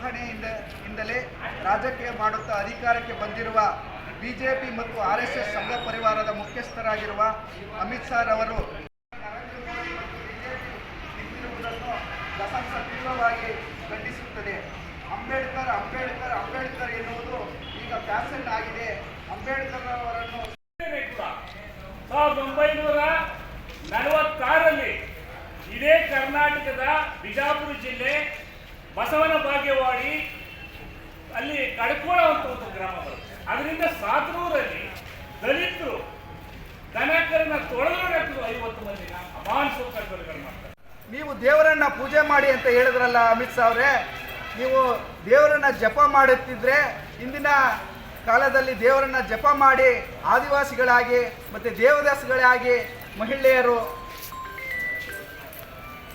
ನಿರ್ವಹಣೆಯಿಂದಲೇ ರಾಜಕೀಯ ಮಾಡುತ್ತಾ ಅಧಿಕಾರಕ್ಕೆ ಬಂದಿರುವ ಬಿಜೆಪಿ ಮತ್ತು RSS ಸಂಘ ಪರಿವಾರದ ಮುಖ್ಯಸ್ಥರಾಗಿರುವ ಅಮಿತ್ ಶಾ ರವರು ತೀವ್ರವಾಗಿ ಖಂಡಿಸುತ್ತದೆ. ಅಂಬೇಡ್ಕರ್ ಅಂಬೇಡ್ಕರ್ ಅಂಬೇಡ್ಕರ್ ಎನ್ನುವುದು ಈಗ ಫ್ಯಾಷನ್ ಆಗಿದೆ. ಅಂಬೇಡ್ಕರ್ ಅವರನ್ನು 1946ರಲ್ಲಿ ಇದೇ ಕರ್ನಾಟಕದ ಬಿಜಾಪುರ ಜಿಲ್ಲೆ ಬಸವನ ಬಾಗೇವಾಡಿ ಅಲ್ಲಿ ಕಡ್ಕೋಳ ಅಂತ ಒಂದು ಗ್ರಾಮ ಬರುತ್ತೆ. ಅದರಿಂದ ಸಾತನೂರಲ್ಲಿ ದಲಿತರು ದನಕರನ್ನ ತೊಳೆದು 50 ಮಂದಿ ಅಮಾನುಷ ಕಡ್ಕೋಲುಗಳು ಮಾಡ್ತಾರೆ. ನೀವು ದೇವರನ್ನ ಪೂಜೆ ಮಾಡಿ ಅಂತ ಹೇಳಿದ್ರಲ್ಲ ಅಮಿತ್ ಶಾ ಅವರೇ, ನೀವು ದೇವರನ್ನ ಜಪ ಮಾಡುತ್ತಿದ್ರೆ ಇಂದಿನ ಕಾಲದಲ್ಲಿ ದೇವರನ್ನ ಜಪ ಮಾಡಿ ಆದಿವಾಸಿಗಳಾಗಿ ಮತ್ತು ದೇವದಾಸಿಗಳಾಗಿ ಮಹಿಳೆಯರು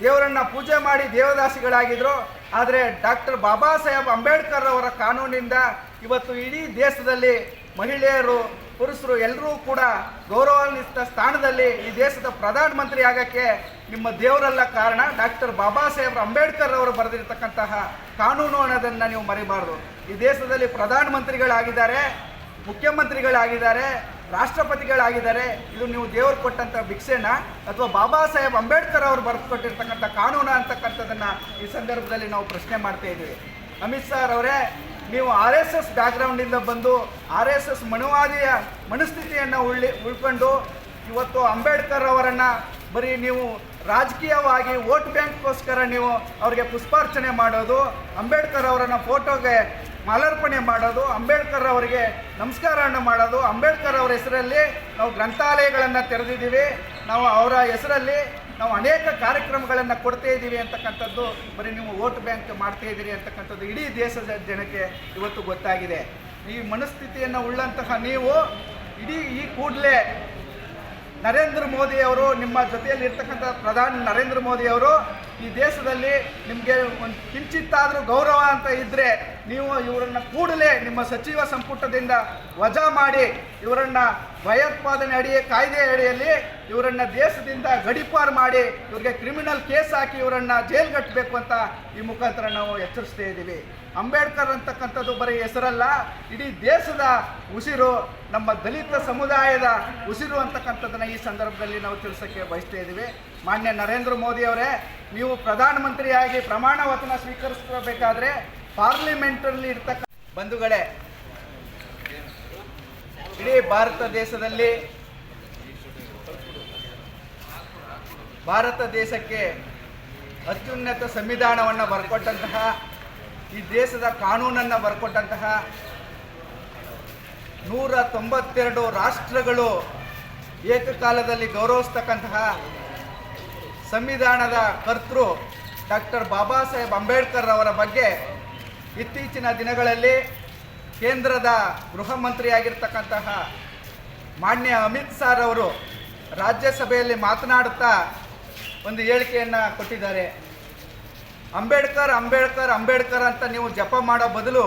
ದೇವರನ್ನ ಪೂಜೆ ಮಾಡಿ ದೇವದಾಸಿಗಳಾಗಿದ್ದರು. ಆದರೆ ಡಾಕ್ಟರ್ ಬಾಬಾ ಸಾಹೇಬ್ ಅಂಬೇಡ್ಕರ್ ಅವರ ಕಾನೂನಿಂದ ಇವತ್ತು ಇಡೀ ದೇಶದಲ್ಲಿ ಮಹಿಳೆಯರು ಪುರುಷರು ಎಲ್ಲರೂ ಕೂಡ ಗೌರವಾನ್ವಿತ ಸ್ಥಾನದಲ್ಲಿ ಈ ದೇಶದ ಪ್ರಧಾನಮಂತ್ರಿ ಆಗೋಕ್ಕೆ ನಿಮ್ಮ ದೇವರೆಲ್ಲ ಕಾರಣ. ಡಾಕ್ಟರ್ ಬಾಬಾ ಸಾಹೇಬ್ ಅಂಬೇಡ್ಕರ್ ಅವರು ಬರೆದಿರ್ತಕ್ಕಂತಹ ಕಾನೂನು ಅನ್ನೋದನ್ನು ನೀವು ಮರಿಬಾರ್ದು. ಈ ದೇಶದಲ್ಲಿ ಪ್ರಧಾನಮಂತ್ರಿಗಳಾಗಿದ್ದಾರೆ, ಮುಖ್ಯಮಂತ್ರಿಗಳಾಗಿದ್ದಾರೆ, ರಾಷ್ಟ್ರಪತಿಗಳಾಗಿದ್ದಾರೆ. ಇದು ನೀವು ದೇವರು ಕೊಟ್ಟಂಥ ಭಿಕ್ಷೆನ ಅಥವಾ ಬಾಬಾ ಸಾಹೇಬ್ ಅಂಬೇಡ್ಕರ್ ಅವರು ಬರೆದುಕೊಟ್ಟಿರ್ತಕ್ಕಂಥ ಕಾನೂನು ಅಂತಕ್ಕಂಥದ್ದನ್ನು ಈ ಸಂದರ್ಭದಲ್ಲಿ ನಾವು ಪ್ರಶ್ನೆ ಮಾಡ್ತಾ ಇದ್ದೀವಿ. ಅಮಿತ್ ಶಾ ಅವರೇ, ನೀವು RSS ಬ್ಯಾಕ್ಗ್ರೌಂಡಿಂದ ಬಂದು RSS ಮನುವಾದಿಯ ಮನಸ್ಥಿತಿಯನ್ನು ಉಳ್ಕೊಂಡು ಇವತ್ತು ಅಂಬೇಡ್ಕರ್ ಅವರನ್ನು ಬರೀ ನೀವು ರಾಜಕೀಯವಾಗಿ ವೋಟ್ ಬ್ಯಾಂಕ್ಗೋಸ್ಕರ ನೀವು ಅವರಿಗೆ ಪುಷ್ಪಾರ್ಚನೆ ಮಾಡೋದು, ಅಂಬೇಡ್ಕರ್ ಅವರನ್ನು ಫೋಟೋಗೆ ಮಾಲಾರ್ಪಣೆ ಮಾಡೋದು, ಅಂಬೇಡ್ಕರ್ ಅವರಿಗೆ ನಮಸ್ಕಾರವನ್ನು ಮಾಡೋದು, ಅಂಬೇಡ್ಕರ್ ಅವರ ಹೆಸರಲ್ಲಿ ನಾವು ಗ್ರಂಥಾಲಯಗಳನ್ನು ತೆರೆದಿದ್ದೀವಿ, ನಾವು ಅವರ ಹೆಸರಲ್ಲಿ ನಾವು ಅನೇಕ ಕಾರ್ಯಕ್ರಮಗಳನ್ನು ಕೊಡ್ತಾ ಇದ್ದೀವಿ ಅಂತಕ್ಕಂಥದ್ದು ಬರೀ ನೀವು ವೋಟ್ ಬ್ಯಾಂಕ್ ಮಾಡ್ತಾ ಇದ್ದೀರಿ ಅಂತಕ್ಕಂಥದ್ದು ಇಡೀ ದೇಶದ ಜನಕ್ಕೆ ಇವತ್ತು ಗೊತ್ತಾಗಿದೆ. ಈ ಮನಸ್ಥಿತಿಯನ್ನು ಉಳ್ಳಂತಹ ನೀವು ಈ ಕೂಡಲೇ ನರೇಂದ್ರ ಮೋದಿ ಅವರು, ನಿಮ್ಮ ಜೊತೆಯಲ್ಲಿ ಇರ್ತಕ್ಕಂಥ ಪ್ರಧಾನಿ ನರೇಂದ್ರ ಮೋದಿ ಅವರು, ಈ ದೇಶದಲ್ಲಿ ನಿಮಗೆ ಒಂದು ಕಿಂಚಿತ್ತಾದರೂ ಗೌರವ ಅಂತ ಇದ್ದರೆ ನೀವು ಇವರನ್ನು ಕೂಡಲೇ ನಿಮ್ಮ ಸಚಿವ ಸಂಪುಟದಿಂದ ವಜಾ ಮಾಡಿ ಇವರನ್ನು ಭಯೋತ್ಪಾದನೆ ಕಾಯ್ದೆ ಅಡಿಯಲ್ಲಿ ಇವರನ್ನು ದೇಶದಿಂದ ಗಡೀಪಾರು ಮಾಡಿ ಇವ್ರಿಗೆ ಕ್ರಿಮಿನಲ್ ಕೇಸ್ ಹಾಕಿ ಇವರನ್ನು ಜೈಲ್ಗಟ್ಟಬೇಕು ಅಂತ ಈ ಮುಖಾಂತರ ನಾವು ಎಚ್ಚರಿಸ್ತಾ ಇದ್ದೀವಿ. ಅಂಬೇಡ್ಕರ್ ಅಂತಕ್ಕಂಥದ್ದು ಬರೀ ಹೆಸರಲ್ಲ, ಇಡೀ ದೇಶದ ಉಸಿರು, ನಮ್ಮ ದಲಿತ ಸಮುದಾಯದ ಉಸಿರು ಅಂತಕ್ಕಂಥದ್ದನ್ನು ಈ ಸಂದರ್ಭದಲ್ಲಿ ನಾವು ತಿಳಿಸೋಕ್ಕೆ ಬಯಸ್ತಾ ಇದ್ದೀವಿ. ಮಾನ್ಯ ನರೇಂದ್ರ ಮೋದಿ ಅವರೇ, ನೀವು ಪ್ರಧಾನಮಂತ್ರಿಯಾಗಿ ಪ್ರಮಾಣ ವಚನ ಸ್ವೀಕರಿಸಬೇಕಾದ್ರೆ ಪಾರ್ಲಿಮೆಂಟಲ್ಲಿ ಇರ್ತಕ್ಕ ಬಂಧುಗಳೇ, ಇಡೀ ಭಾರತ ದೇಶಕ್ಕೆ ಅತ್ಯುನ್ನತ ಸಂವಿಧಾನವನ್ನು ಬರ್ಕೊಟ್ಟಂತಹ, ಈ ದೇಶದ ಕಾನೂನನ್ನು ಬರ್ಕೊಟ್ಟಂತಹ 192 ರಾಷ್ಟ್ರಗಳು ಏಕಕಾಲದಲ್ಲಿ ಗೌರವಿಸ್ತಕ್ಕಂತಹ ಸಂವಿಧಾನದ ಕರ್ತೃ ಡಾಕ್ಟರ್ ಬಾಬಾ ಸಾಹೇಬ್ ಅಂಬೇಡ್ಕರ್ ಅವರ ಬಗ್ಗೆ ಇತ್ತೀಚಿನ ದಿನಗಳಲ್ಲಿ ಕೇಂದ್ರದ ಗೃಹ ಮಂತ್ರಿಯಾಗಿರ್ತಕ್ಕಂತಹ ಮಾನ್ಯ ಅಮಿತ್ ಶಾ ಅವರು ರಾಜ್ಯಸಭೆಯಲ್ಲಿ ಮಾತನಾಡುತ್ತಾ ಒಂದು ಹೇಳಿಕೆಯನ್ನು ಕೊಟ್ಟಿದ್ದಾರೆ. ಅಂಬೇಡ್ಕರ್ ಅಂಬೇಡ್ಕರ್ ಅಂಬೇಡ್ಕರ್ ಅಂತ ನೀವು ಜಪ ಮಾಡೋ ಬದಲು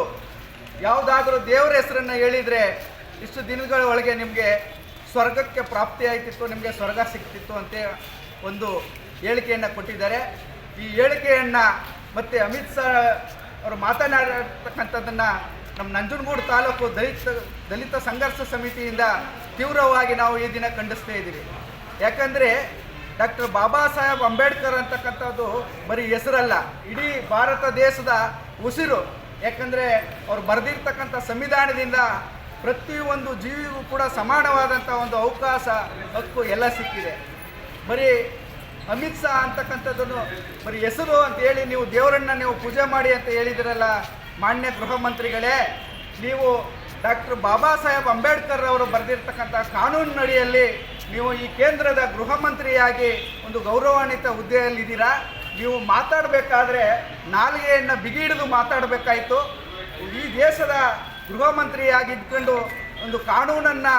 ಯಾವುದಾದ್ರೂ ದೇವರ ಹೆಸರನ್ನು ಹೇಳಿದರೆ ಇಷ್ಟು ದಿನಗಳ ಒಳಗೆ ನಿಮಗೆ ಸ್ವರ್ಗಕ್ಕೆ ಪ್ರಾಪ್ತಿಯಾಗ್ತಿತ್ತು, ನಿಮಗೆ ಸ್ವರ್ಗ ಸಿಗ್ತಿತ್ತು ಅಂತ ಒಂದು ಹೇಳಿಕೆಯನ್ನು ಕೊಟ್ಟಿದ್ದಾರೆ. ಈ ಹೇಳಿಕೆಯನ್ನು ಮತ್ತು ಅಮಿತ್ ಶಾ ಅವರು ಮಾತನಾಡಿರ್ತಕ್ಕಂಥದ್ದನ್ನು ನಮ್ಮ ನಂಜನಗೂಡು ತಾಲೂಕು ದಲಿತ ಸಂಘರ್ಷ ಸಮಿತಿಯಿಂದ ತೀವ್ರವಾಗಿ ನಾವು ಈ ದಿನ ಖಂಡಿಸ್ತಾ ಇದ್ದೀವಿ. ಯಾಕಂದರೆ ಡಾಕ್ಟರ್ ಬಾಬಾ ಸಾಹೇಬ್ ಅಂಬೇಡ್ಕರ್ ಅಂತಕ್ಕಂಥದ್ದು ಬರೀ ಹೆಸರಲ್ಲ, ಇಡೀ ಭಾರತ ದೇಶದ ಉಸಿರು. ಯಾಕಂದರೆ ಅವ್ರು ಬರೆದಿರ್ತಕ್ಕಂಥ ಸಂವಿಧಾನದಿಂದ ಪ್ರತಿಯೊಂದು ಜೀವಿಗೂ ಕೂಡ ಸಮಾನವಾದಂಥ ಒಂದು ಅವಕಾಶ, ಹಕ್ಕು ಎಲ್ಲ ಸಿಕ್ಕಿದೆ. ಬರೀ ಅಮಿತ್ ಶಾ ಅಂತಕ್ಕಂಥದ್ದನ್ನು ಬರೀ ಹೆಸರು ಅಂತೇಳಿ ನೀವು ದೇವರನ್ನು ನೀವು ಪೂಜೆ ಮಾಡಿ ಅಂತ ಹೇಳಿದಿರಲ್ಲ ಮಾನ್ಯ ಗೃಹ ಮಂತ್ರಿಗಳೇ, ನೀವು ಡಾಕ್ಟರ್ ಬಾಬಾ ಸಾಹೇಬ್ ಅಂಬೇಡ್ಕರ್ ಅವರು ಬರೆದಿರ್ತಕ್ಕಂಥ ಕಾನೂನಿನಡಿಯಲ್ಲಿ ನೀವು ಈ ಕೇಂದ್ರದ ಗೃಹ ಮಂತ್ರಿಯಾಗಿ ಒಂದು ಗೌರವಾನ್ವಿತ ಹುದ್ದೆಯಲ್ಲಿದ್ದೀರಾ. ನೀವು ಮಾತಾಡಬೇಕಾದ್ರೆ ನಾಲಿಗೆಯನ್ನು ಬಿಗಿ ಹಿಡಿದು ಮಾತಾಡಬೇಕಾಯಿತು. ಈ ದೇಶದ ಗೃಹ ಮಂತ್ರಿಯಾಗಿದ್ಕೊಂಡು ಒಂದು ಕಾನೂನನ್ನು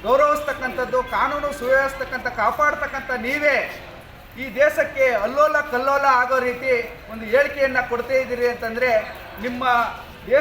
ಗೌರವಿಸ್ತಕ್ಕಂಥದ್ದು, ಕಾನೂನು ಸುವ್ಯವಸ್ಥಕ್ಕಂಥ ಕಾಪಾಡ್ತಕ್ಕಂಥ ನೀವೇ ಈ ದೇಶಕ್ಕೆ ಅಲ್ಲೋಲ ಕಲ್ಲೋಲ ಆಗೋ ರೀತಿ ಒಂದು ಹೇಳಿಕೆಯನ್ನು ಕೊಡ್ತಾ ಇದ್ದೀರಿ ಅಂತಂದರೆ ನಿಮ್ಮ